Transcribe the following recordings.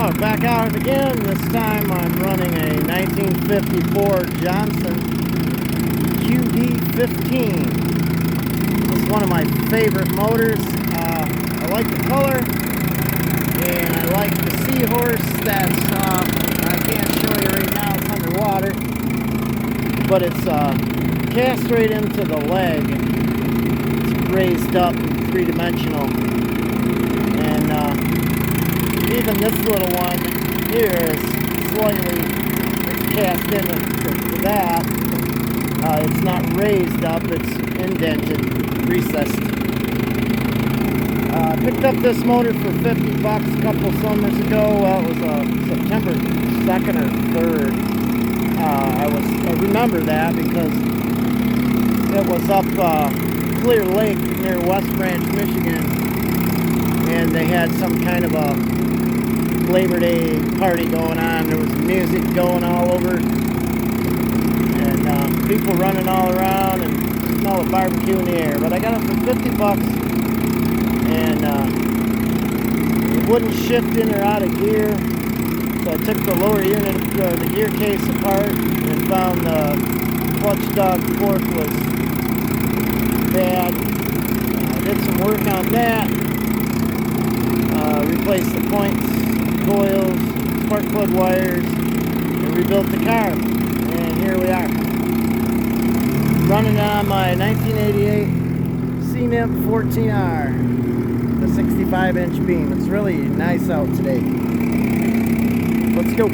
Oh, back out again. This time I'm running a 1954 Johnson QD-15. This is one of my favorite motors. I like the color, and I like the seahorse that's, I can't show you right now, it's underwater, but it's cast right into the leg. It's raised up, three-dimensional. And even this little one here is slightly cast into that. It's not raised up, it's indented, recessed. I picked up this motor for 50 bucks a couple summers ago. Well, it was September 2nd or 3rd. I remember that because it was up Clear Lake near West Branch, Michigan, and they had some kind of a Labor Day party going on. There was music going all over, and people running all around, and smell of barbecue in the air. But I got it for 50 bucks, and it wouldn't shift in or out of gear. So I took the lower unit, the gear case apart, and found the clutch dog fork was bad. I did some work on that. Replaced the points, coils, spark plug wires, and rebuilt the car. And here we are, running on my 1988 CNIP 14R, the 65-inch beam. It's really nice out today. Let's go.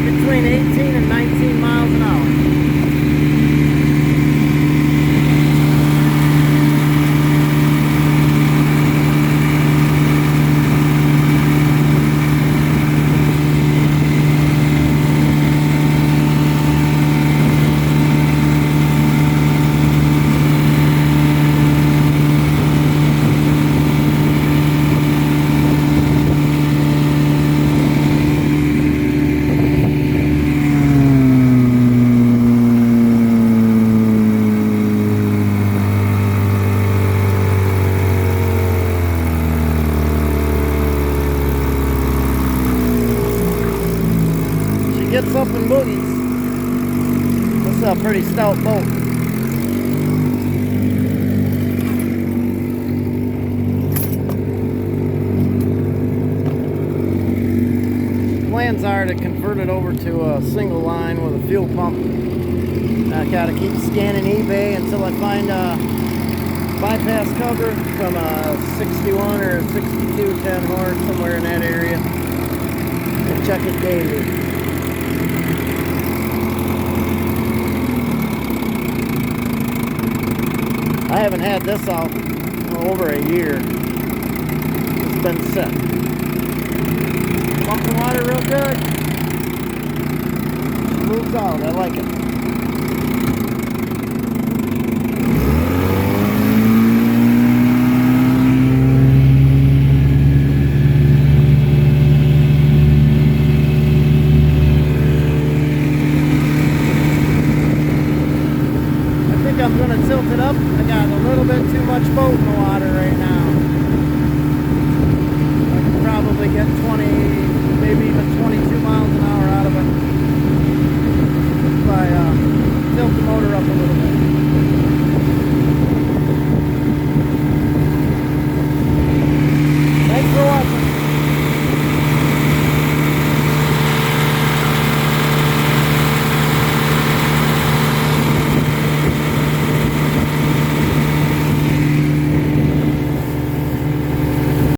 Between 18 and 19 miles an hour. Gets up and boogies. This is a pretty stout boat. Plans are to convert it over to a single line with a fuel pump. I gotta keep scanning eBay until I find a bypass cover from a 61 or a 62 10 horse, somewhere in that area, and check it daily. I haven't had this out over a year. It's been set. Pump the water real good. Moves out. I like it. I'm going to tilt it up. I got a little bit too much boat in the water right now. I can probably get 20, maybe even 22 miles an hour out of it.